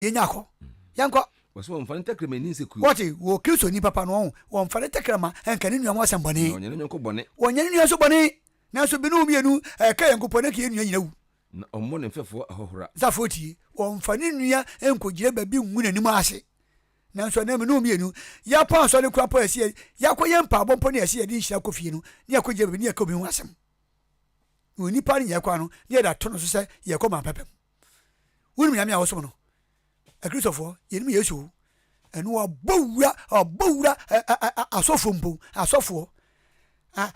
yenyako yanko waso mfane takrema ni seku wati wo Kristo ni papa no wo mfane takrema enka ni nuamo asembone onye nyonko bone onye ni so bone na so binu mienu ka yankopone ka yenu nyina wu na ommo ne mfefo ahohora zafoti wo mfane nua enkogire ba bi nwuna ni mu ase na so na menu mienu ya pa so ne kura pa ase ya koye mpa bompo ne ase ya di nhira kofie no ne akogire ba ni akobi hu asem oni pa ni yakwa no ne da to no so se ye ko ma pepem wonu nyame a wosom no Christopher yenim Yesu enu abowura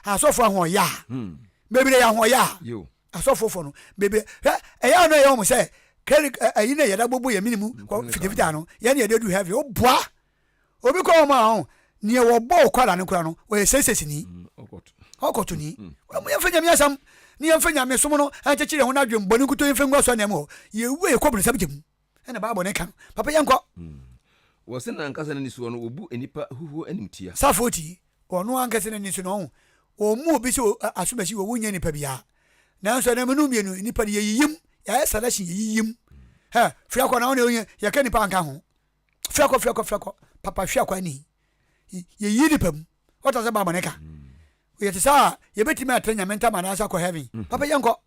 asofo ho ya bebere ya ho ya yo asofo fo no bebe eya no ye mo se ayi na yeda bobo ye minimu fitefita no ye na yeda du heavy oboa obi ko ma ho ne wo bo kwala ne kura no o ye sesesi ni okoto ni mo ye fanya mi asam ni ye fanya mi somo no anchechire ho na dwem boni kuto ye fengwa so na mo ye we ko bro sabjem ena baba ne kan papa yanko wo se na ankasa ni so no obu enipa huhu animtia safoti ono ankasa ni so no o mu obi so asomasi wo wunya nipa bia na so na menu mienu nipa ye yiyim ya selection ye yiyim ha fiakwa na ono ye ka nipa anka ho fiakwa papa fiakwa ni ye yi nipa mu wata se baba ne ka ye tsa ye betima atanya menta manasa ko heaven papa yanko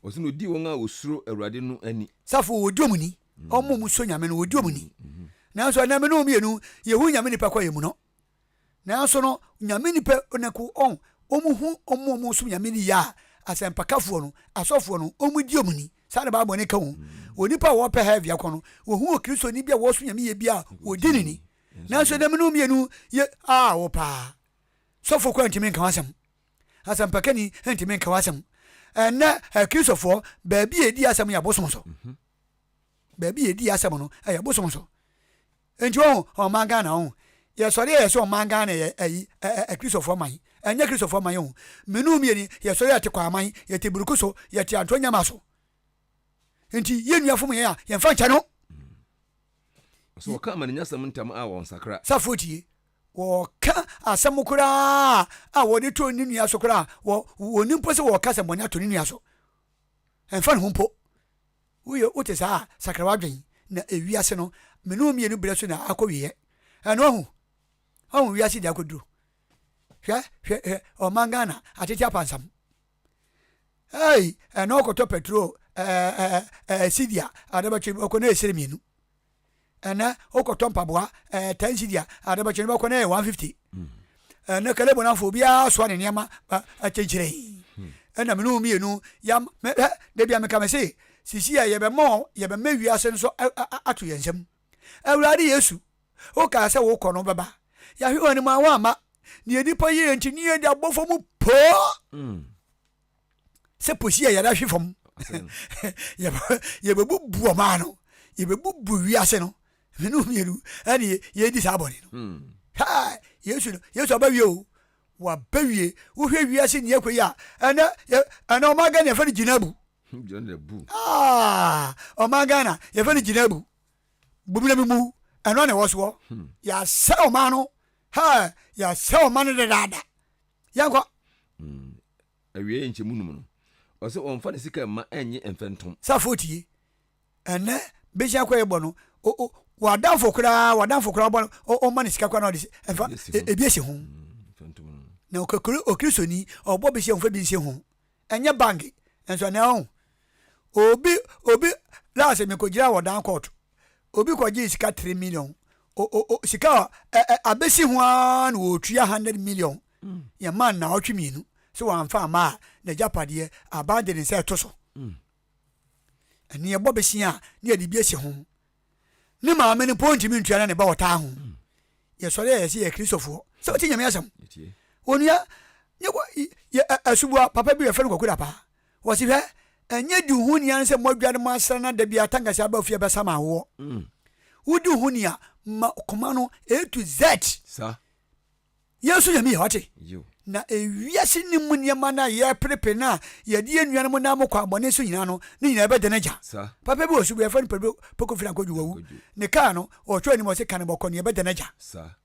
wo se no di won a osuro awurade no ani safo odi omuni omo mu so nyame no odi omuni na so na menu mienu ye hu nyame nipa kwa ye mu no na so no nyame nipa onaku on omuhu omo so nyame ni ya asempakafo no asofo no omudi omuni sa na baba ne ka hu onipa wo pe heavy akono wo hu Kristo ni bia wo so nyame ye bia odini ni na so na menu mienu ye wo pa sofo kwa ntimi nka wasem asempakani ntimi nka wasem na Kristofo ba bi edi asem ya bosom so ba bi edi asem no ya bosom so enjo o manga na o ye sori ye so manga na ayi Kristofo man enya Kristofo man o menu mieni ye sori atekwa man ye teburuku so ye ti antonya maso enti ye nuafo ye ya mfa ncha no so ka amanya sam ntam a won sakra safoti wo ka asem kura a wo de to ni nua so kura wo ni mpo se wo ka se moni ato ni nua so mfa no mpo wo wote sa sakra wadwen na ewiase no menu mienu bere so na akowiye eno hu wiase dia koduro hwe o mangana atete apansam hey eno ko to petrol sidia adabachi ko na esere mienu ana okoto mpaboa 10 sidia adabachi ko na 150 na kale bonafo bia so ne niama achenchire ana menu mienu yam de bia meka mese sisi ya yebe mewiase nso atu yensem awurade Yesu o ka se wo kono baba ya hwe oni ma wa ma ni edipa ye enti ni edi abofo mu po se posi ya da hwe fom yebe bubu o ma no yebe bubu wiase no menu mienu ani ye di saboni no ha Yesu abawie o wa bawie wo hwe wiase ni ekwe ana o ma ga ne fa ni jinabu o ma Ghana ye fa ni jinabu bumina mimu eno na woso ya se o ma no ha ya se o ma no de dada yanko awie enche munum no o se on fa ne sika ma enye enfentom safoti ene beji akwa ebo no wadanfo kura bo o ma ne sika kwa na de enfa ebiese ho na o Kristo ni obo be se onfa bi se ho enye bank enso na ho obi last me ko gira wodan court obi ko gi sika 3 million sika abesi ho an wo tua 100 million ya man na otwe mienu so wan fa ma na japade abade ne se to so ani ebo besi a ne adi bi esi ho ne ma me ne point mi ntua na ne ba wota ho ye sore ye se ye Kristofo so ti nyame asam onia nye ko asubua papa bi ye fe no kokura pa wo si hwe enye di huni an se modwade ma asra na da bia tangase aba ofie besa ma wo wudi huni a koma no A to Z sa Yesu yami hote yo na ewiase ni munyama na ye prepe na ye die nuan mo na mo kwa bone so nyina no ni nyina be de naja papa bi osubu ye fa ni poko fira ko juwu ne ka no o twa ni mo se kan boko ne be de naja sa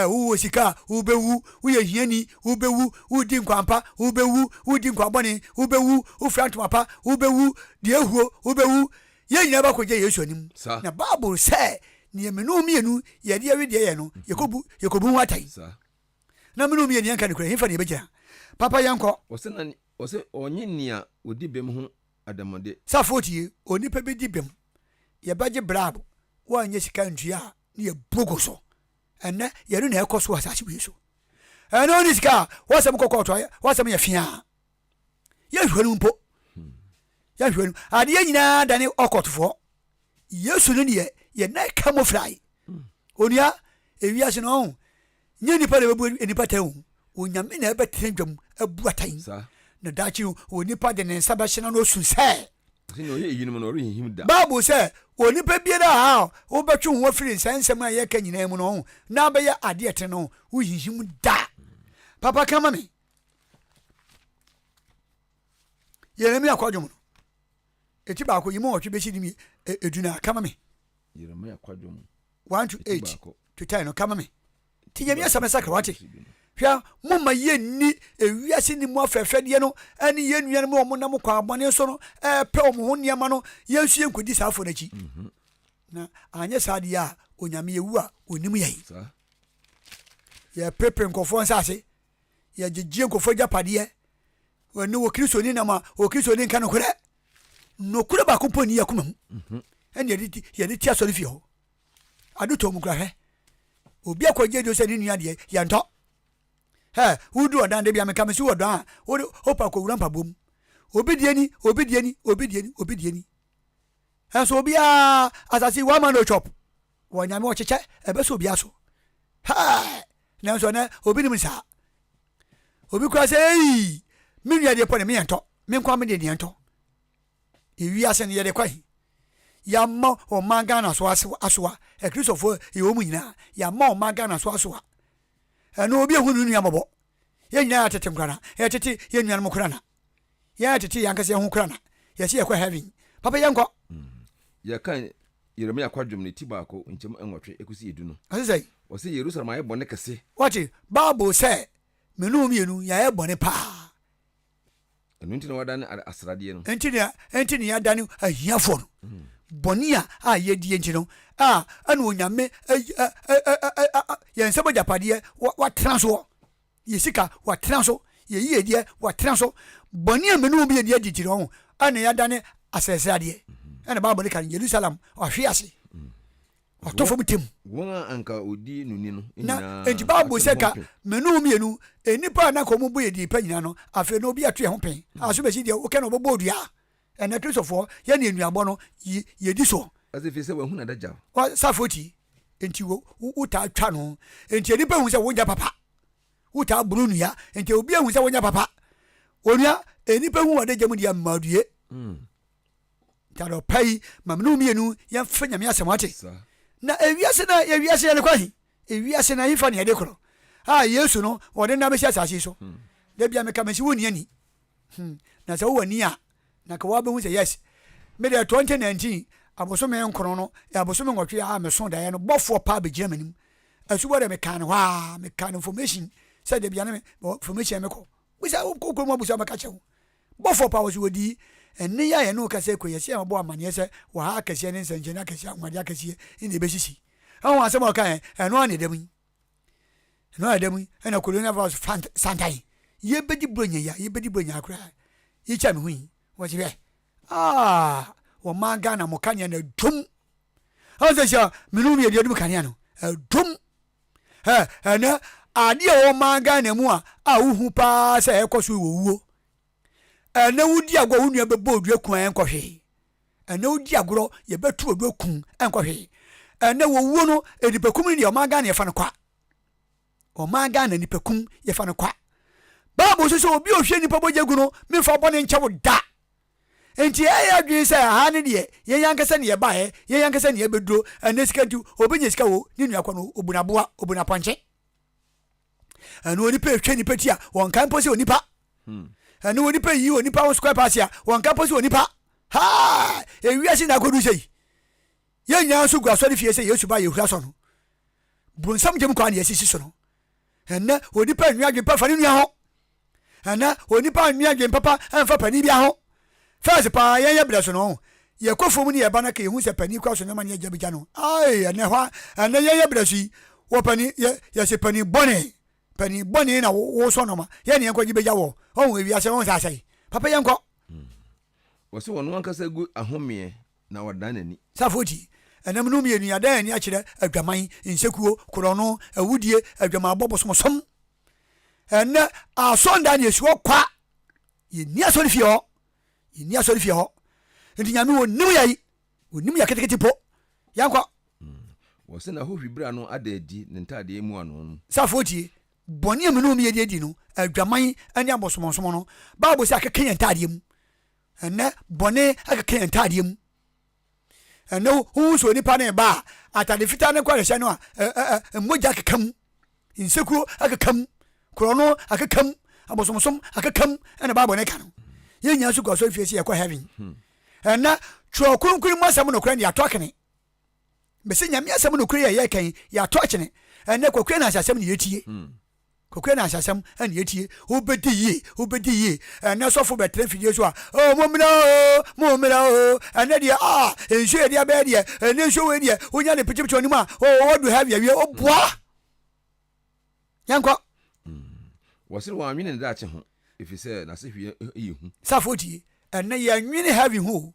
uwo sika ubewu uye hieni ubewu udi nkwampa ubewu udi nkwabone ubewu ufrant mapa ubewu diehuo ubewu ye nyina ba koje Yesu anim Sa. na Bible say ne menu mienu ye de awe de ye no yekobu hu atai na menu mienu yanka ne kura hifa ne begira papa yanko wose onye nia odi bem ho adamode safotie onipa be di bem ye baje brabo wa nya sika ntua ne ye bogo so enne ye no na ekoso asase bi so eno ni sika wasem kokoto wasem ye fia ye hwenu mpo ya hwenu ade nyina dane okotofo Yesu ne ye na camouflage onia ewiase no nye nipa le bebu nipa tan onyame na ebe tendwam abu atan na dachi onipa de ne nsa ba hye na no sunse sini oye yinum no rehim da Bible say onipa biara ha wo betwe ho afiri nsensem a ye ka nyina mu no na be ya ade ete no wo hihim da papa kama me Yeremia kwadwom eti ba ko yimo otwe bechi dimi eduna kama me Yeremia kwadwom 1 to 8 to 10 no kama me ti yemi asame sakra wate hwa mumma ye ni ewiase ni mu afefede no ani ye nuan mu omo na mu kwa abone so no pe omo ho niam no yensu yenkodi safo na chi na anye sade ya onyame yewu a onim yai ye pepe nkofo nsase ye gigye nkofo japade wani wo Kristo ni na ma wo Kristo ni kan kure no kure ba ko poni yakuma mu ene ye ti asori fie ho aduto mu kura he obi akwaje do se ni nua de ye nto he wudu odan de bia me kamesi wodan o pa ko wura mpabom obi die ni ha so obi a asasi wa man no chop wonya me wo cheche ebe so obi aso ha na so na obi ni msa obi kwa se ei me nua de pone me nto me kwa me de nto ewi ase ne ye de kwai ya ma o manga na so asoa e Christopher e o mu nyina ya ma o manga na so asoa eno obi ehunu nua mabo ye nyina atete nkrana ye tete ye nua mo krana ye tete yankase ho krana ye se ye kwa heaven papa yanko ya kan Yeremia kwadwom ne ti ba ko nchem enwotwe ekusi edu no asai o se Jerusalem aye bone kese wati Bible say menu mienu ya ye bone pa enu nti na wadane asrade no enti ne ya dane ahiafo no bonia a ye die nti no anu onyame ye nsebo japade wa transo ye sika wa transo ye yie die wa transo bonia menu bi die diti no anu ya dane asese ade ana Bible kan Jerusalem ahwiase atofo mutem wona anka odi nuni no na enti Bible seka menu mienu enipa na ko mu bu ye di pa nyina no afi no bi atu ho pen aso be si die o kana obobo odua ene Christopher ye ne enuabo no ye di so ase fi se wa hu na daja wa safoti enti wo uta twa no enti enipa hu se wonya papa uta buru nua enti obi hu se wonya papa onua enipa hu wade jamu dia madue tado pai mamnu mienu ya fanya mi asemate na ewiase ne kwahi ewiase na hifa ne yedekoro Yesu no wode na be asase so da bia me kamesi woni ani na se woni a na ka wabe hu se yes me de 2019 abosome nkoro no abosome ngotwe a me so da ye no bofo pa be Germany asubo de me kan wa me kan information se de bia na me information me ko wisa ko mo busa maka chewo bofo pa wo wodi enne ya ye no ka se ko ye se abo amane se wa ha kase ne nsanche na kase amade akase ni be sisi awon asema kan eno ane dem ena colonial virus santai ye bedi bronya akura ye cha me hu wo se be wo manga na mo kanya na dum awon se minu me de dum kanya no dum ena ade wo manga na mu a hu pa se ekoso wo ena wudi agwo hu nua bebo odua kun enkohwe ena wudi agro ye betu odua kun enkohwe ena wo wuo no edipakum ni o manga na ye fa no kwa o manga na nipakum ye fa no kwa Bible so obi ohwe nipa bojagu no me fa bone nchewo da enti ya dwi se ha ne de ye yankasa ne ye ba ye yankasa ne ye beduro ena sika du obenye sika wo ni nua kwa no obunaboa obunaponche ena oni pa ehwe nipa ti a won kan po se onipa ena oni pa yi onipa won square pass ya won kan po se onipa ewiase na kodu sei ye nya so gwa so de fie se Yesu ba ye hura so no brunsam jem kwa ne yesisi so no ena onipa nua dwe pa fa ne nua ho ena onipa nua dwe papa enfa pani bia ho first pa ye bra so no ye kofo mu ne ye ba na ka ye hu se pani kwa so ne ma ne agya bigya no ai ene hwa ene ye brasu wo pani ye se pani bone na wo so no ma ye ne enko gibegya wo o wi ase won sa sai papa ye nko wo se wono ankasa gu ahome na wadan nani safoti enam no mienu ya dan ani a kire adwaman insekuo korono awudie adwama bobosom ene asonda ne esuo kwa ye ni asori fie ho ndi nyame wonim yayi wonim ya ketekete po yanko wo se na ho hwibra no adadi ne ntade mu ano no safoti boni amenu mi ye di no adwaman ani abosomsom no bible say akeke ntade mu ene boni akeke ntade mu ene hu so nipa ne ba atade fita ne kwa hye no a moja akekam insekuo akekam krono akekam abosomsom akekam ene bible ne ka no ye nya so kwa so fie se yakwa heaven ene tro kunkun mo asam no kra ne atokene bese nyame asam no kra ye kan ya tokene ene kokwe na asam ne yetie kokwe na asam ene yetie obedi ye ene sofo betre fidie so a mo mira ene dia enhwe dia be dia ene nhwe we dia onya ne pichipichi oni ma what do have ye oboa yanko wasiri wa nwene da che ho efise na se hwie ye hu safoti ene ye nwene have ho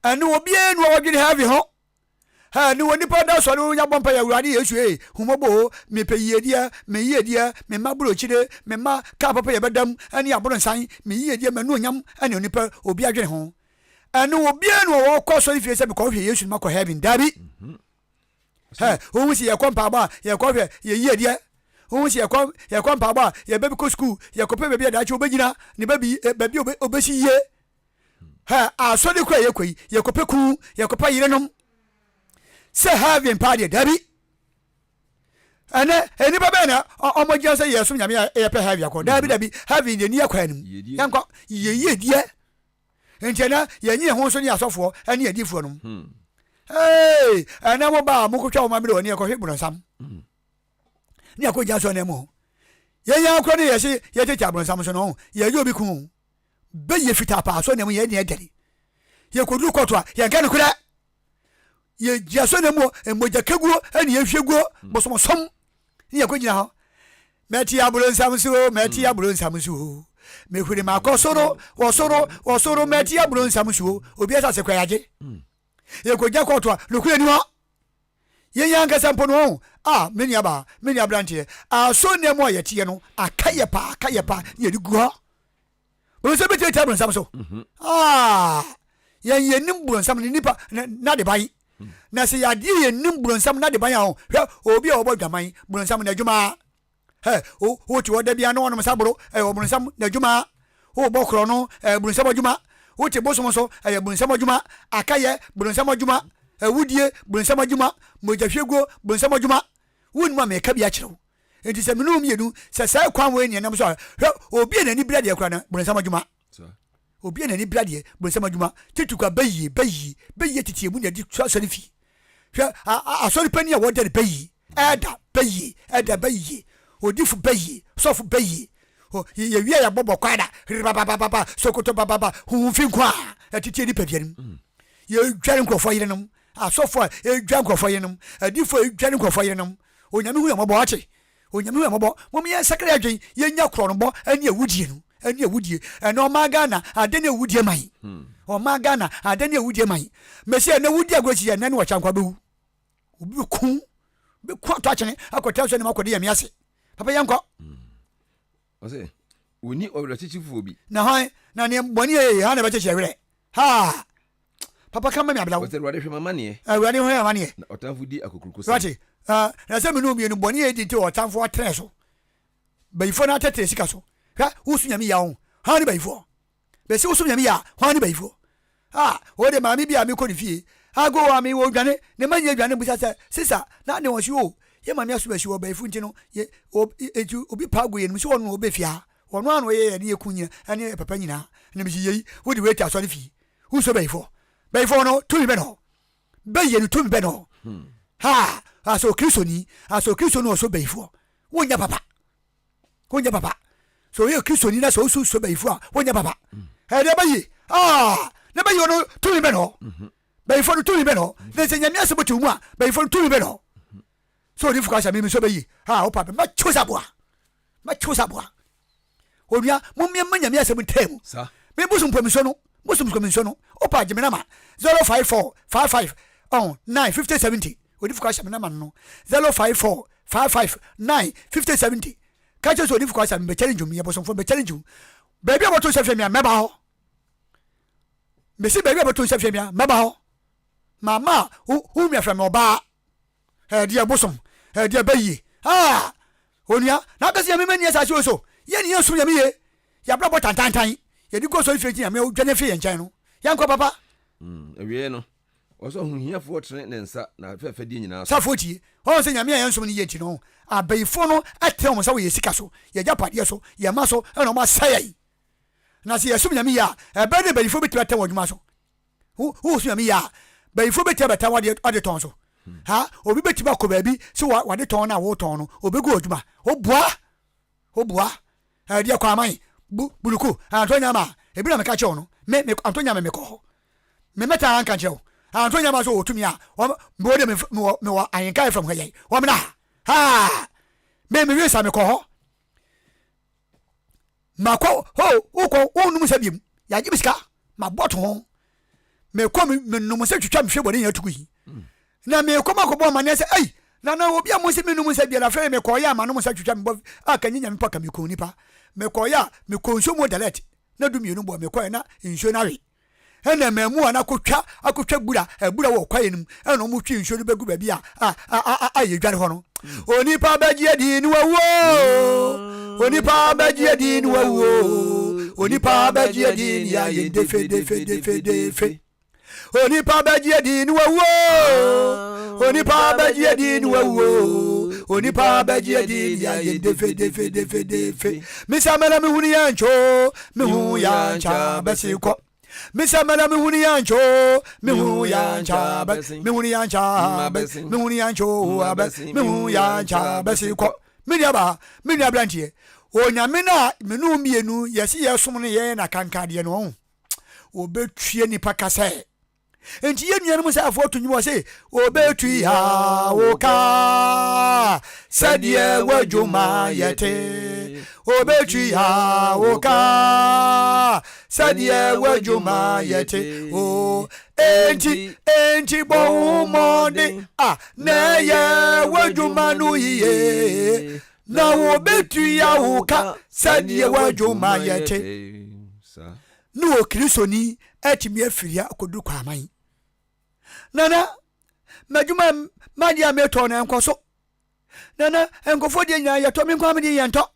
ene obi enu odwene have ho ha ni woni pa da so ni nya bompa ya wurade yesu humobo me peyedie me yedie me maburo chire me ma ka papa ye bedam ani aboro nsan me yedie me no nyam ani oni pa obi adwene ho ene obi enu wo kwa so ifie se be ko hwe yesu ma ko heaven dabi ha o wusi ye kompa ba ye ko hwe ye yedie o wusi ye kompa ba ye bebi ko school ye ko pe bebi da chi obegina ni bebi obesi ye ha aso de kwa ye koi ye ko pe ku ye ko pa yirenom se having party dabi ane eni baba na omogia se yeso nyame e pe have yakọ dabi having the near kwanum yanko ye die entena ye nyi ho so ni asofo ane adifo no hey ana mo ba mo ko twa o ma mi do ni e ko hwebuno sam ni akoja so na mo ye ya ko ni ye se ye tete abron sam so no ye yo bi ku be ye fita pa so na mo ye ni e dere ye ko du ko to ye ga ne kura ye jaso na mo emoja kaguo ani ye hweguo bosomosom ni yakogina ho meti abulon samsu me hwiri makosoro wosoro meti abulon samsu obi asa se kwayaje ye koja koto lokure ni ho ye yanga sampo no meni abrante so na mo ye tie no akaye pa ye diguo bo se beti abulon samsu ye nim bulon sam ni nipa na de bai na se ya die nim bronsam na de ban ya ho hwe obi a obo dwaman bronsam na adwuma o ti woda bia na wono sabro bronsam na adwuma o bokro no bronsam adwuma o ti bosom so bronsam adwuma akaye bronsam adwuma wudie bronsam adwuma mojahwego bronsam adwuma wonuma me ka bia kirew enti se menum yedu se sai kwan we ni nam so hwe obi na ni brade akra na bronsam adwuma obi na ni brade bronsam adwuma tituka bayi titie mu na di so fi hwe asori pani a wodere bayi eda bayi odifu bayi sofu bayi ye wi ya bobo kwada baba sokoto baba hu fi kwa titie ni pavianim ye dware nkrofo yerenum asofo e dwa nkrofo yerenum adifo e dware nkrofo yerenum onyame hu ya mabo ache onyame hu ya mabo momi sakra adwen ye nya kro no bo ani awudie no ani awudie eno magana adani awudie mai o magana adani awudie mai mesi na awudie agochi ya nani wa chankwa bewu obi be ku to achene akota so ne makode ya miase papa yanko ose oni obra chichifu obi na han na ne boni ye ha na be cheche were ha papa kama mi abla ose wade hwe mama ne awurade ho ya mane na otanfu di akokuruko so na se menu mi boni ye di te otanfu atre so bayifo na tete sika so ha usunyami ya ho ha ni bayifo be se usunyami ya ho ni bayifo o de mami bia mi ko ni fie ago wa mi wo dwane ne manya dwane busa se sisa na ne won si o ye mami aso ba si wo bayifo nti no ye obi pago ye no si won obe fia wono anu ye ne ekunya ane papa nyina ne bi yi wo di wait aso ni fie uso bayifo no tumi be no baye ni tumi be no aso kristo no so bayifo wonya papa so ye kristo ni na so bayifo wonya papa de baye na ba yono to me no ba ifo no to me no na se nyame asebo to mu a ba ifo no to me no so odi fuka sha me so ba yi ha o papa ma chosa boa onua momia manya me asem tem sa me busum pomiso no opa jemena ma 054 55 9 50 70 odi fuka sha me na ma no 054 55 9 50 70 ka che so odi fuka sha me challenge me bosom fo be challenge baby aboto sha fia me ba ho me si baby aboto sha fia me ba ho mama hu me fra me oba dia bosom dia bayi onua na ka se me mani asa so ye ni yesu yame ye ya bra bo tantantan ye di go so ife ya me dwane fe ye nkan no ya nko papa awie no oso hu hiafo trene ne nsa na fefe di nyina sa foti o se nyame yan so ni ye nti no abaifo no atem mo sa wo ye sika so ye japade so ye ma so e no ma sayai na se yesu nyame ya e be de baifo betima tan wadwuma so hu so nyame ya baifo betima beta wade ton so ha obi betima ko ba bi se wade ton na wo ton no obegu odwuma obua dia kwa mai buruku Antonia ma ebi na me ka che ono me Antonia me ko me meta an ka che o Antonia ma so otumi a mo de me wa ayenkai from here wo me na me wesa me ko ho ma ko ho num sabiem ya ji biska ma boto ho me ko me num se twetwa me hwe bode ya tuku yi na me ko ma ko bo ma ne se ai na obi a mo se me num se bia na fe me ko ya ma num se twetwa me bo akanyinya me paka me ko nipa me ko ya me ko nso mo dalet na du mienu bo me ko na nso na we ena memu ana akotwa bura wo kwaye nim ena mo twi nso no begu ba bi a ye dware ho no onipa bagie di ni wawo onipa bagie di ni wawo onipa bagie di ni ya ye defe onipa bagie di ni wawo onipa bagie di ni wawo onipa bagie di ni ya ye defe misamela mi huni yancho mi hu yancha basiko misamela mi huni yancho mi hu yancha mi huni yancha mi huni yancho mi hu yancha basiko mi abrantie onyame na menu mienu yesi yesom ne ye na kankade no obetue nipa kase enti ye nuanum sa afo to nyimo se obetui ha woka sadie wadwuma yete obetui ha woka sadie wadwuma yete enti bo monde na ye wadwuma no yiye na obetui ya woka sadie wadwuma yete no Kristoni etimi afiria akodu kwa aman nana madwuma madia meto na enkoso nana enkofo de nya yeto me kwa me de yento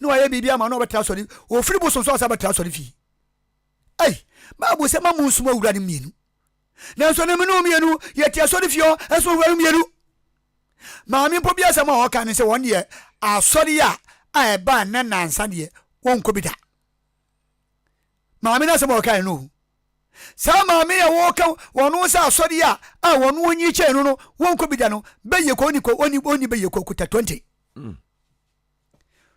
no aye bibia ma no betra sori ofiri bo sonso asa betra sori fi ai babu se mamu suma wura ni mienu na so ne me no mienu yetia sori fio eso wura ni mienu maami mpo bia se ma o kan se won de asori a eba na nansa de won ko bida maami na se ma o kan no sa maami ya woka wonu sa asori a wonu onyi che no won ko bida no beye ko oni beye ko kuta 20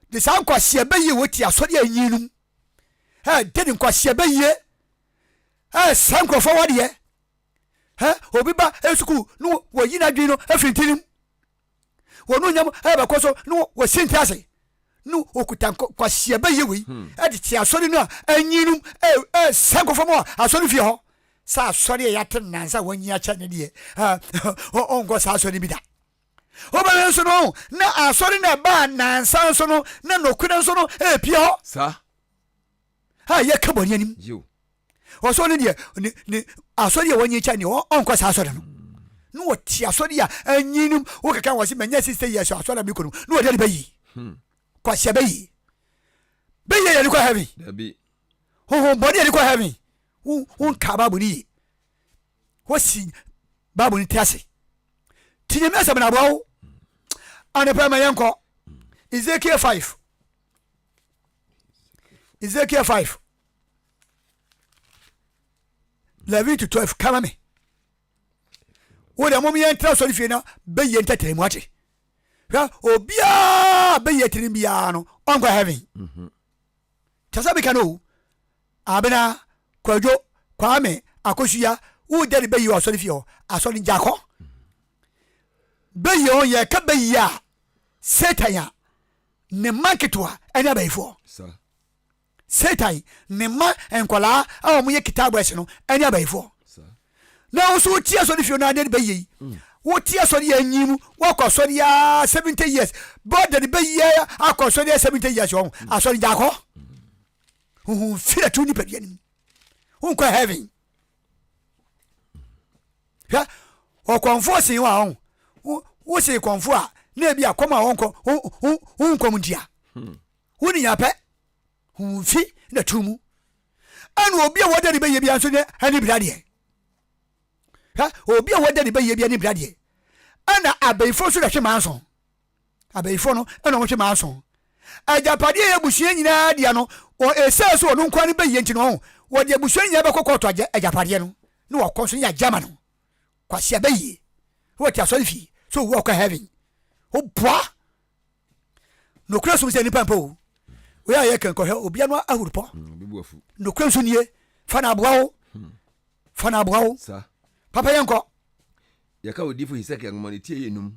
de sa kwase beye woti asori anyinum dedi kwase beye sanko forward ye obi ba esuku no wo yina dwi no afintinim wonu nyam ba koso no wo sintiase no okuta kwase beye wi edi ti asori no anyinum sanko formo asori fi ho sa asori ya tenansa wonyi acha ne de ongo sa asori bida oba nso no na asori na ba nansa nso no na nokuna nso no pia ho sa ye kaboni anim yo oso ne de ni asori wonyi acha ne onko sa asori no wo ti asori a anyinum wo kaka wo si manya 60 years asori mi kono no wo de bayi kwa se bayi ye ni kwa heaven dabi ho body ni kwa heaven un ka babu ni wo si babu ni tiase tinye mesa bana bawo ane pa mayenko Ezekiel 5 11 to 12 kama me wo de mom yen tra so fie na be yen tetere mu ate ha obia be yetiri bia no onko heaven tasa be kanu abena kwajo Kwame Akosua wo de be yi asori fi o asori jako be yi on ye ka be yi a Satan ya ne marketwa anya be ifo Sir. Satan ne ma enkola a mo ye kitabu ese no anya be ifo Sir. na wo so ti asori fi na de be yi wo ti asori anyim wo ko asori ya 70 years but de be yi akosori 70 years o asori jako hu fira tu ni pe ni hu ko heaven ya o konfosin wa on wo se konfo a na bi akoma wonko wonkom dia woni ya pe hu fi na tumu anu obi a woda ni be ye bia nso ne ani brade ha obi a woda ni be ye bia ni brade ana abaifo so da hwe manso abaifo no ana wo hwe manso ajapade ye busuye nyina dia no o ese so no nkwa ni be ye ntino wo de busuye nyina be kokoto ajapade no no wo konso ya jama no kwase abayi wo ti asori fi so wo ko heaven o bua no kura so se ni pampo we aye kan ko he obi anu ahurpo bibuafu no kura so nie fa na boawo sa papa yenko yaka odifo hiseke ngomani tie yenum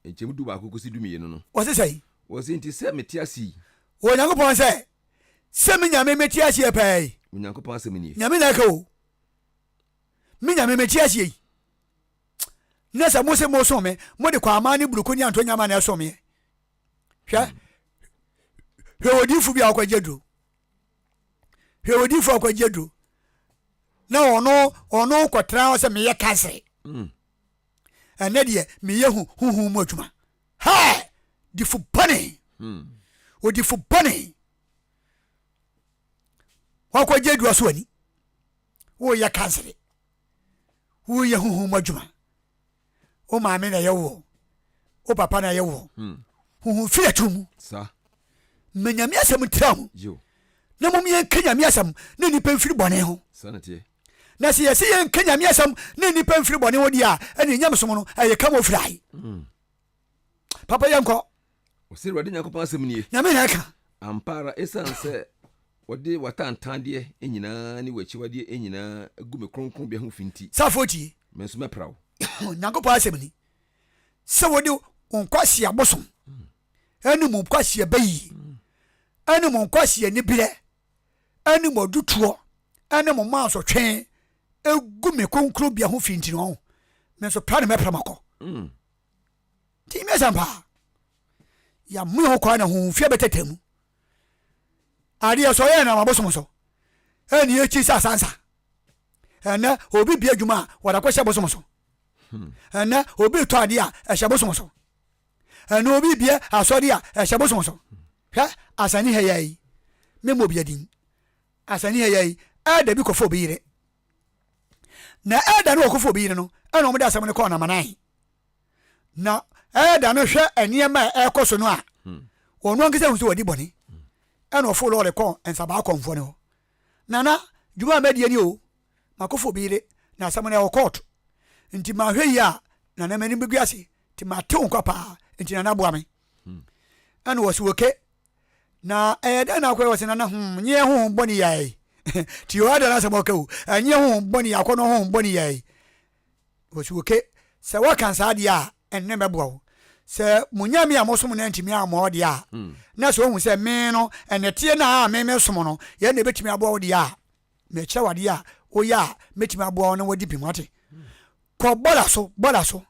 enchemu du ba kokosi dumi yenu no o se sei wo se nti se metiasi wo nyankopon se me nyame metiasi e pai unyankopon asem ni nyame na ka o me nyame metiasi nessa mose mo so me mo de kwa amani buruko ni anto nyama na so me hwa odifu bi akwajedu odifu akwajedu na ono kotra o se me ye kanse ene de me ye hu mo adwuma ha difu bane odifu bane akwajedu aso ani wo ye kanse wo ye hu mo adwuma o maame na yewo o papa na yewo hu fi atum sa menyame asem tram yo na mom yen kanyame asem na nipa mfiri bone ho sanate na se yesi yen kanyame asem na nipa mfiri bone ho dia ene nyam som no aye kamo frai papa yanko o se wade nyakopon asem ni nyame na ka ampara esanse wade watantande enyina ni wachiwade enyina agu me kronkron bia ho finti safoti menso me prawo nyankopon asem ni se wode onkwasi abosom enu mu kwasi abayi enu mu kwasi ani bire enu mu dutuo enu mu manso twen egu me konkro bia ho finti no me so pra ne me pramako ti me sampa ya mu ho kwa na ho fie betetemu ari so ye na mabosom so eni echi sa sansa ena obi bia dwuma wada kwa sha bosom so ena obi to ade a sha bosom so ena obi bia asori a sha bosom so hwa asani heyai memo bia din asani heyai ada bi kofo bi yire na ada no kofo bi yire no ena omo da asam ne ko na manan na ada no hwe eniema ekoso no a ono nkese hu so wadi boni ena ofo lo le kon ensa ba konfo ne ho nana dwuma medie ni o makofo bi yire na asam ne o court nti ma hwe ya na na mani begu ase ti ma te onko pa nti na boa me ana wo so oke na da na akwa wo se na nye ho boni yai ti o ada na se boka o nye ho boni akono ho boni yai wo so oke se wa kan sa dia enne meboa o se munyame amosom na ntimi amo dia na so hu se me no ene tie na me som no ye na betimi aboa wo dia me kye wade a o ya metimi aboa no wadi pimate ko bola so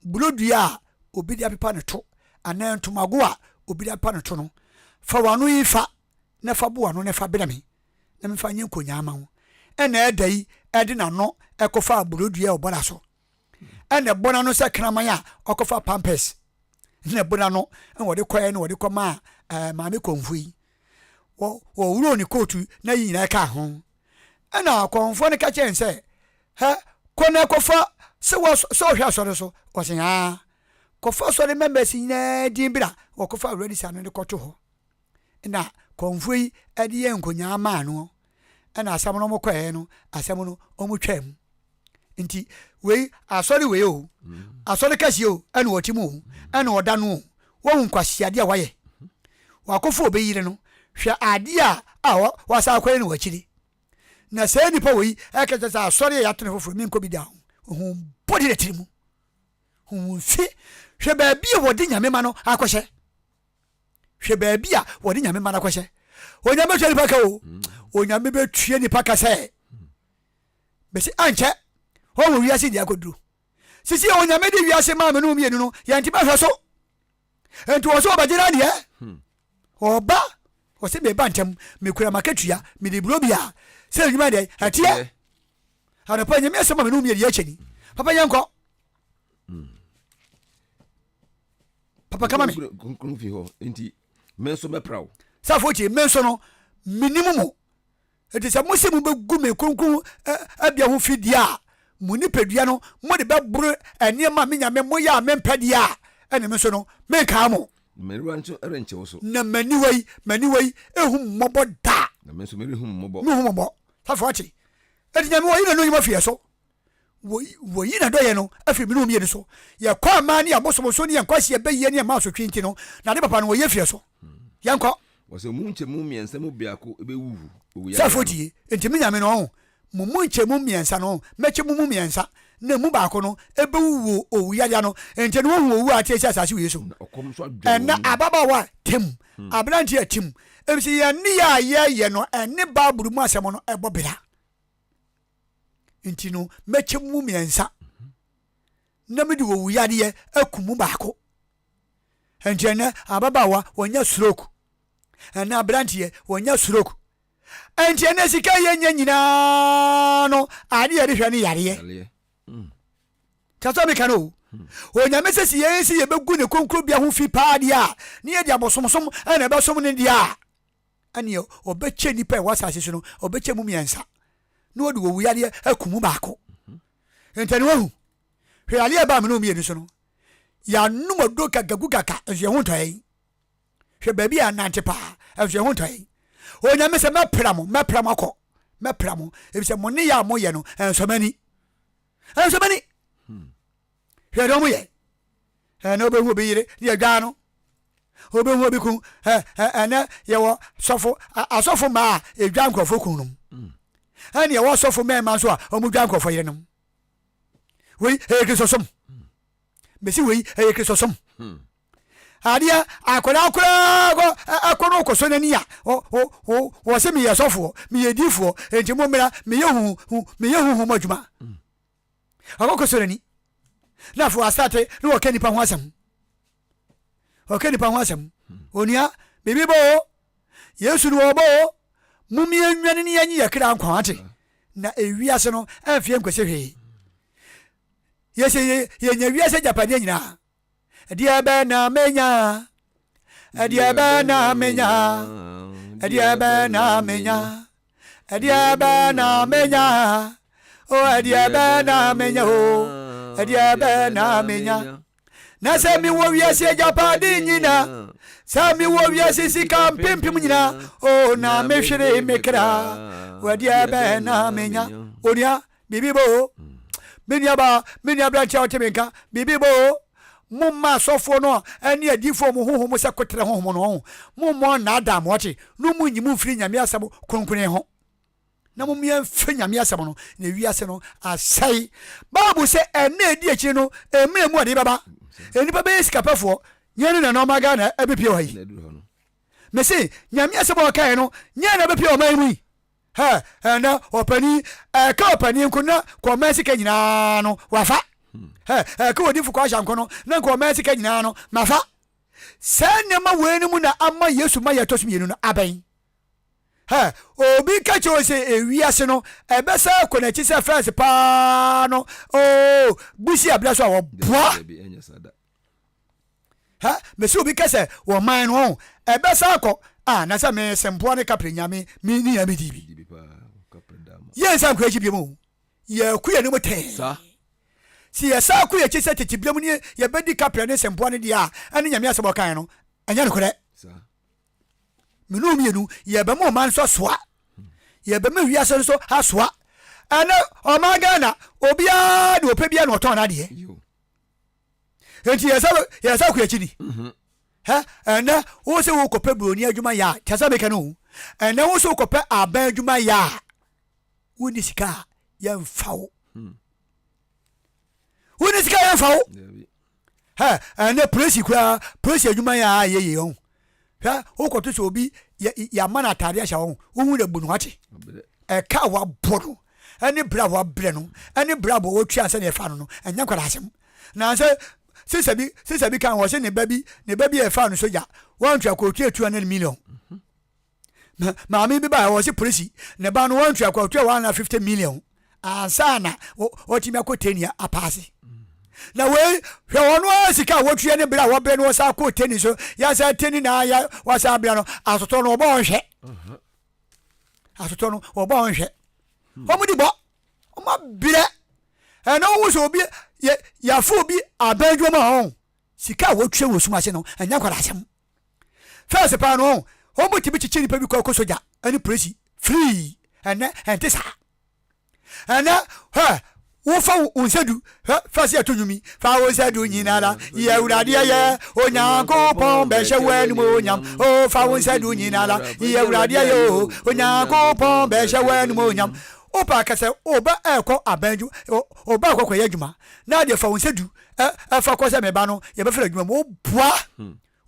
bulodua obi dia pepa ne to anan tomago a obi dia pepa ne to no fa wano yifa na fa boa no na fa bedame na me fa nye konya ama ho ena edai ede na no ekofa bulodua obola so ena bona no se kraman a okofa pampers na bona no en wode koye na wode koma maame konfui wo wuro ni kotu na yina ka ho ena konfo ne ka chen se ha kona kofa se wo so hwa so so wo se ha kofa so ne members nyina din bira wo kofa already sa ne koto ho na konfui ade ye nkonya ma no ena asam no mokoye no asam no omutwam nti we asori we o asori kasi o ena otimu ena oda no wo nkwasi ade a waye wakofo obeyire no hwe ade a wasa akwere no wakiri na sɛ nipa wei ɛkɛsɛ sɛ asɔre yɛ atene foforɔ menkɔ bi da ho bɔde na tiri mu ho fi hwɛ baabi a wɔde nyame ma no akɔhyɛ hwɛ baabi a wɔde nyame ma no akɔhyɛ onyame twa nipa ka o onyame bɛtue nipa ka sɛ bɛsi ankyɛ ɔwɔ wiase di akɔduru sisi onyame de wiase ma me no mienu no yɛnti bɛhwɛ so enti wɔ so ɔbɛgyera neɛ ɔba ɔsɛ bɛba ntɛm mekura makatua mede buro bia sɛ adwuma deɛ ɛteɛ anɔpa nyame asɛm a me no mienu yɛkyɛni papa yɛnkɔ papa kama me kronkron fi hɔ enti menso bɛpraw safo tie menso no minimu mo enti sɛ mo se mo bɛgu me kronkron abia ho fidie a mo nipadua no mo de bɛboro nneɛma me nyame mo yɛ a mempɛ deɛ a ɛne me so no menkaa mo mɛriwa nso ɛrenkyɛw so na maniwai ehu mmɔbɔ da na menso mɛrihu mmɔbɔ mehu mmɔbɔ safo akyi enti nyame wɔyi na no nyima fie so wɔyi na dɔyɛ no afiri me no mienu so yɛkɔ ama ne yɛbosomso ne yɛnkɔhyeɛ bɛyie ne yɛma asotwe nti no na ne papa no wɔyɛ fie so yɛnkɔ wɔsɛ mu nkyɛmu mmiɛnsa mu biako ɛbɛwuwu safo tie enti me nyame no ɔho mo mu nkyɛmu mmiɛnsa no mɛkyɛ mu mmiɛnsa na mu baako no ɛbɛwuwo owuyada no enti no wɔhu owu a tiɛsi asase wei so ɛna ababaawa tem aberanteɛ tem ebisi yɛne yɛ a yɛyɛ no ɛne baabulu mu asɛm no ɛbɔ bera nti no mɛkyɛ mu mmiɛnsa na mede owuyadeɛ aku mu baako enti ɛnɛ ababaawa wɔnya stroke ɛna aberanteɛ wɔnya stroke enti ɛnɛ sika yɛnya nyinaa no ade yɛde hwɛ ne yareɛ kyɛsɛ meka no onyame sɛ si yɛn si yɛbɛgu ne konkro bia ho fi paa deɛ a ne yɛde abosomsom ɛna ɛbɛsom ne deɛ a ɛneɛ ɔbɛkyɛ nipa ɛwɔ asase so no ɔbɛkyɛ mu mmiɛnsa na wɔde wɔwu yadeɛ aku mu baako ntɛne wahu hwɛ adeɛ baa me no mmienu so no yɛanom ado kagagu kaka ɛnso yɛ ho ntɔɛ hwɛ baabi a nante paa ɛnso yɛ ho ntɔɛ onyame sɛ mɛpra mo mɛpra mo ɛfisɛ mo ne yɛ a moyɛ no ɛnsɔmani hwɛ dɛ moyɛ ɛna wobɛhu obi yere ne yɛdwaa no wobɛhu obi ku ɛnɛ yɛwɔ asɔfo maa a ɛdwa nkurɔfo ku nom ɛne yɛwɔ asɔfo mɛma nso a ɔmo dwa nkurɔfo yere nom wei ɛyɛ kristosom bɛsi wei ɛyɛ kristosom adeɛ akwadaa koraa akɔ no ɔkɔsɔ n'ani a wɔ sɛ meyɛ sɔfoɔ meyɛ difoɔ enti mo mmra meyɛ huhum adwuma ɔkɔkɔsɔ n'ani na afo asate na wɔka nipa ho asɛm onua biribi bɔ yesu no wɔbɔ mumie nwane ne yɛnyi yɛkra nkwa ate na ewiase no ɛmfie nkwɛsɛ hwee yɛsɛ yɛnya wiase japadeɛ nyinaa ɛdeɛ bɛ na menya ɛdeɛ bɛ na menya ɛdeɛ bɛ na menya ɛdeɛ bɛ na menya o ɛdeɛ bɛ na menya o ɛdeɛ bɛ na menya na sɛ mewɔ wiase japadeɛ nyinaa sɛ mewɔ wiase sika mpempem nyinaa o na mehwere mekra ɛdeɛ bɛ na menya onua biribi bɔ menia brantia wote menka biribi bɔ momma asɔfoɔ no ɛne adifoɔ mo honhom sɛ kotere honhom no mommɔ naada moɔte no mu nyimu mfiri nyame asɛm kronkron ho na mommɛmfa nyame asɛm no na wiase no asɛe bible sɛ ɛna ɛdi akyiri no ɛmmerɛ mu ade bɛba ɛnipa bɛyɛ sikapɛfoɔ nyɛ ne nana ɔma Ghana ɛbɛpie hɔ yi mese nyame asɛm a ɔkae no nyɛ na ɛbɛpie ɔman mu yi ɛna ɔpani ɛka ɔpani nko na kɔma sika nyinaa no wafa ɛka odifo kɔ ahyɛ no na kɔma sika nyinaa no mafa saa nneɛma wei no mu na ama yesu ma yɛtɔ so mmienu no abɛn obi ka kyerɛ sɛ ewiase no ɛbɛsa kɔ n'akyi sɛ fɛs paa no busi abira so a wɔboa mesi obi ka sɛ wɔman no ɛbɛsa kɔ na sɛ mesɛmpoa ne kapre nyame mene ya medibi yɛnsa nkɔ akyi biamu yɛku yɛ no mu tɛɛ sɛ yɛsa ko yɛkyi sɛ tete biamu ne yɛbɛdi kapre ne sɛmpoa no deɛ a ɛne nyame asɛm ɔkae no ɛnyɛ nokorɛ mene omienu yɛbɛma ɔma nso soa yɛbɛma wiase nso asoa ɛne ɔma Ghana obiaa ne ɔpɛ bia na ɔtɔn no adeɛ enti yɛsa ko yɛkyi ni ɛnɛ wo sɛ wokɔpɛ buroni adwuma yɛ a kyɛ sɛ meka no ɛnɛ wo sɛ wokɔpɛ aban adwuma yɛ a woni sika yɛmfawo woni sika yɛmfawo ha ɛnɛ polisi kura polisi adwuma yɛ a yɛyɛ ho hwɛ wokɔto sɛ obi yɛama no atade ahyɛ wo wohu da bu no wate ɛka wabɔ no ɛne bra wabrɛ no ɛne bra bɔ wɔtua sɛ ne ɛfa no no ɛnyɛ nkwada asɛm nansɛ sisa bi kan wɔ sɛ ne ba bi ɛfa no sogya wɔntwa kɔtua 200 million maame bi ba wɔ sɛ polisi ne ba no wɔntwa kɔtua 150 million ansa na wɔtumi akɔ tenia apaase na wei hwɛ wɔn a sika wɔtua ne bra wɔbrɛ no wɔsa akɔ teni so yɛsa teni na ya wɔsa bra no asotɔ no wɔbɔ nhwɛ asotɔ no wɔbɔ nhwɛ wɔn di bɔ wɔn brɛ ɛna wɔn sɛ obi yɛafo obi abɛndwom a wɔn sika wɔtua wɔ sum ase no ɛnyɛ nkɔla asɛm fɛs paa no wɔn mo tibi kyekye nipa bi kɔ sogya ɛne polisi free ɛnɛ ɛnte saa ɛnɛ hɛ wofa wonsadu fase ato nwumi fa wonsadu nyinara yɛ awurade yɛ onyankopɔn bɛhyɛ w'anim onyam o fa wonsadu nyinara yɛ awurade yɛ o onyankopɔn bɛhyɛ w'anim onyam opa kasa oba ɛkɔ abanju oba akɔkɔ yɛ adwuma na de fa wonsadu ɛfa kɔ sɛ meba no yɛbɛfra adwuma mu oboa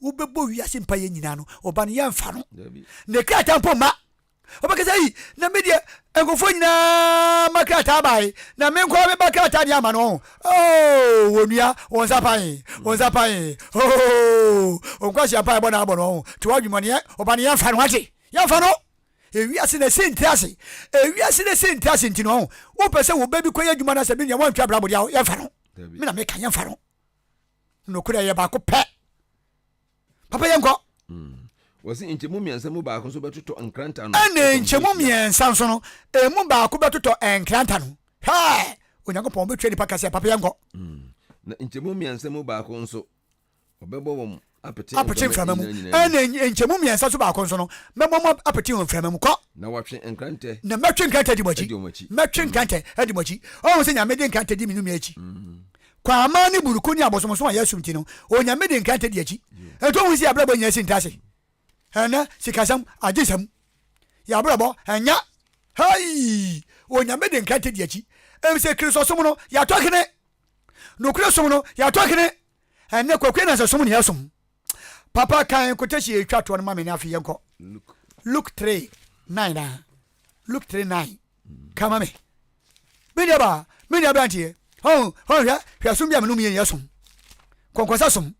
wobɛbɔ wiase mpa yɛ nyina no oba no yɛmfa no ne krata mpo ma obakasa yi na media enkofo nyina makrata bai na menkɔ me bakrata dia ma no wonua wonsa pan onkwa sia pan bona abo no to wadwuma ne oba ne yɛmfa no ate yɛmfa no ewiase na sentiase ewiase na sentiase ntino wo pese wo baby koyɛ adwuma na sɛ bi ne wɔntwa brabo dia yɛmfa no me na me ka yɛmfa no no kura yɛ ba ko pɛ papa yɛnkɔ wɔsi nkyɛmu mmiɛnsa mu baako nso bɛtotɔ nkranta no ɛne nkyɛmu mmiɛnsa nso no emu baako bɛtotɔ nkranta no hɛ onyankopɔn bɛtwa nipa kasa papa yɛnkɔ na nkyɛmu mmiɛnsa mu baako nso ɔbɛbɔ wɔn apete mframa mu ɛne nkyɛmu mmiɛnsa nso baako nso no mɛbɔ mo apete wɔn mframa mu kɔ na wɔatwe nkranta na mɛtwe nkranta di mɔkyi mɛtwe nkranta di mɔkyi ɔwɔ sɛ nyame de nkranta di minum akyi kwama ne buruku ne abosomsom a yɛsum ti no onyame de nkranta di akyi ɛtɔ hu si abrabɔ nyɛ sintase ɛnɛ sikasɛm agyesamyɛabrabɔ ɛnya hai onyame de nkranta di akyi ɛsɛ kristo som no yɛatɔ kene nokure som no yɛatɔ kene ɛnɛ kwakwe na sɛ som ne yɛsom papa kan kotahyi ɛtwa toɔ no ma mene afei yɛnkɔ Luke 3:9 Luke 3:9 kama me media branteɛ hwɛ som bia menom yɛ yɛsom kɔnkɔsa som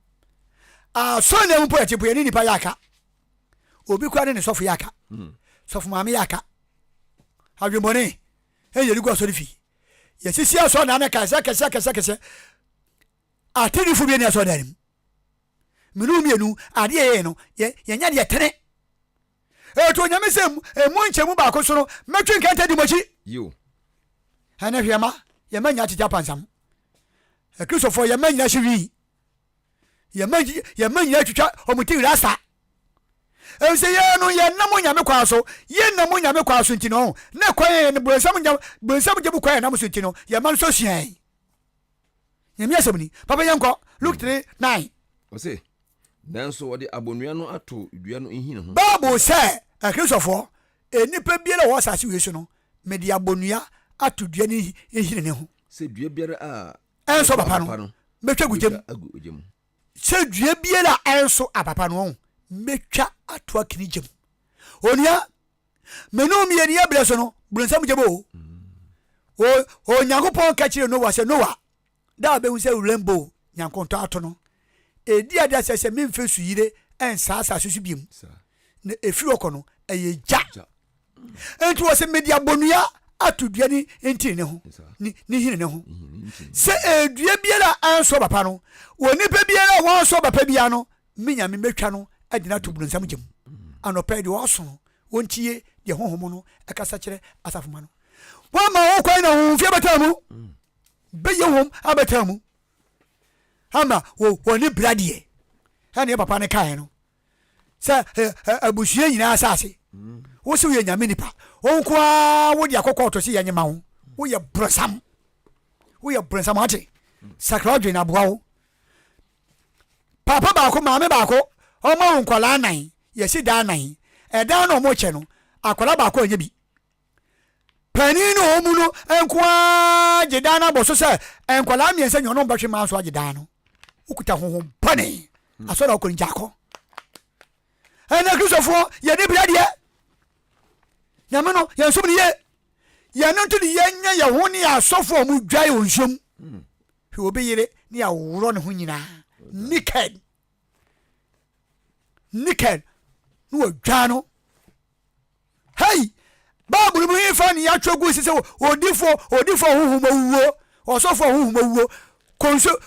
asɔ na mu po yɛte po yɛne nipa yɛaka obi kwa ne sɔfo yɛaka sɔfo maame yɛaka adwemmɔne ɛyɛri gu asɔre fi yɛsisi asɔ na ne kɛsɛ atenifo bi ne asɔ da nim menu mienu adeɛ yɛyɛ no yɛnya deɛ tene ɛto onyame sɛ ɛmu nkyɛmu baako so no mɛtwe nkɛntɛ di mɔkyi ɛne hwɛma yɛma nya kyekya pansam akristofoɔ yɛma nyina hye wii yɛma nyina twitwa ɔmuti rasa ɛsɛ yɛ no yɛnam onyame kwa so yɛnam onyame kwa so nti no na kwan no bonsam gye bu kwan nam so nti no yɛma no so suai nyame asɛm ni papa yɛnkɔ Luke 3:9 ɔse nanso wɔde abonnua no ato dua no nhini ho bible sɛ akristofoɔ enipa biara wɔ asase wei so no mede abonnua ato dua no nhini ne ho sɛ dua biara a ɛnso papa no mɛtwa gu gyam sɛ dua biara a ɛnso apapa no mɛtwa ato akini gyam onua menu mieni abrɛ so no bronsam gyebo onyankopɔn ka kyerɛ Noa sɛ Noa da bɛhu sɛ rainbow nyankontɔ ato no edi ada sɛ memfɛ suyire ɛnsaasa so biem na ɛfiri ɔkɔ no ɛyɛ gya ɛnti wɔ sɛ mede abonnua ato dua ne ntiri ne ho ne hini ne ho sɛ dua biara anso papa no wɔ nipa biara wɔnso papa biara no menya me mɛtwa no adina to bronsam gyam anɔpɛ de wɔso no wɔntie deɛ honhom no ɛkasa kyerɛ asafo ma no wɔma wɔkwan na homfie bɛtaa mu bɛyɛ hom abɛtaa mu ama wɔne bradeɛ ɛne papa no kae no sɛ abusua nyinaa asase wo sɛ woyɛ nyame nipa wɔnkoa wode akɔkɔ ɔtɔ sɛ yɛnyema wo woyɛ borɔnsam ate sakra ɔdwe no aboa wo papa baako maame baako ɔma wo nkwalaa 9 yɛsi daa 9 ɛdan na ɔmo kyɛ no akwalaa baako anya bi panini no mu no enkoa gedana boso se enkwala miensa nyono mbahwe ma so agedano ukuta honhom bane asora okoni jako ana Kristofo ye ni bia de nyame no ye nsom ni ye ye no to ye nya ye ho ni asofo mu dwae onhom hwe obi yire ni aworo ne ho nyina naked no dwano hey Bible mu ifa ni atwogu sise odifo huhuma wuo osofo huhuma wuo konso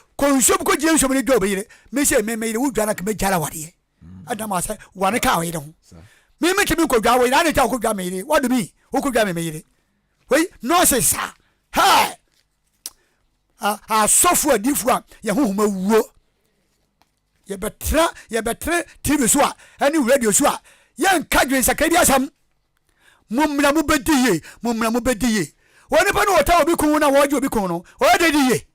ko je nsom ni do obi yire me se me yire wo dwana ka me jara wade adam asa wane ka we de ho me timi ko dwa we na ne ta ko dwa me yire what do me wo ko dwa me yire we no se sa ha a sofo adifo a ye huhuma wuo ye betre TV so a ani radio so a ye nka dwen sakadi asam mumra mu bediye woni pa no wota obi kun na woje obi kun no o de diye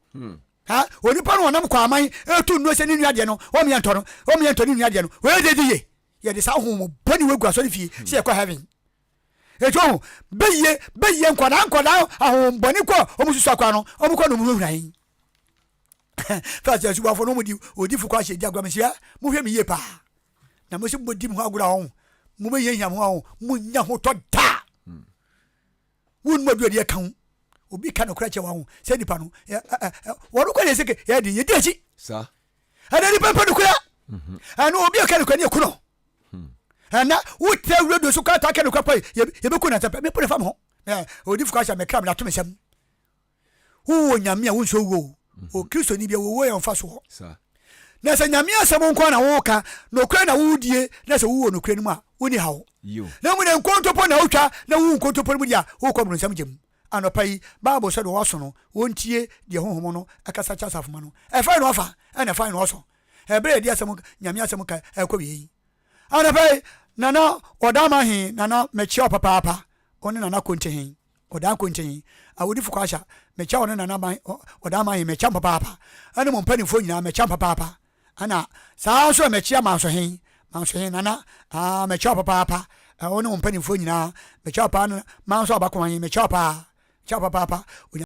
ha woni pa no nam kwa aman etu no se ni nuade no o mi ento ni nuade no o de diye ye de sa hu boni wegu aso fie se kwa heaven eto beye nkwada ahom boni ko o mususu akwa no o mu ko no mu hurahin fast as you are for no mudi odifu kwa hye diagwa mesia mu hwe miye pa na mo se bodi mu agura ho mu be yenya ho mu nya ho to da won mo bi odi kan obi kan okra che wa ho se nipa no woru kwa seke ya di ye di achi sa ana ni papa no kura ana obi kan kwa ni ekuno ana wotra radio so ka ta kan kwa pa ye be ku na tapa me pone fam ho odifu kwa hye me kram na to mesam wo nyame a wo so wo o Kristo ni bia wo ye mfa so ho sa na se nyame asem nko na wo ka no kra na wo die na se wo no kra ni mu a woni hawo na mu na nkontopo na wotwa na wo nkontopo mu dia wo kwa mu nsam gem anopai Bible said wo so no wontie de honhom no akasa cha safoma no e fa no afa na fa no oso e bre de asem nyame asem ka e kwa wi anopai nana odama hi nana mechia papa papa oni nana konte hin odan konte hin awodi fukasha mechia oni nana ban odama hi mechia papa papa ani mo mpani fo nyina mechia papa papa ana saa so mechia manso hin nana mechia papa papa oni mo mpani fo nyina mechia papa manso abakwan mechia papa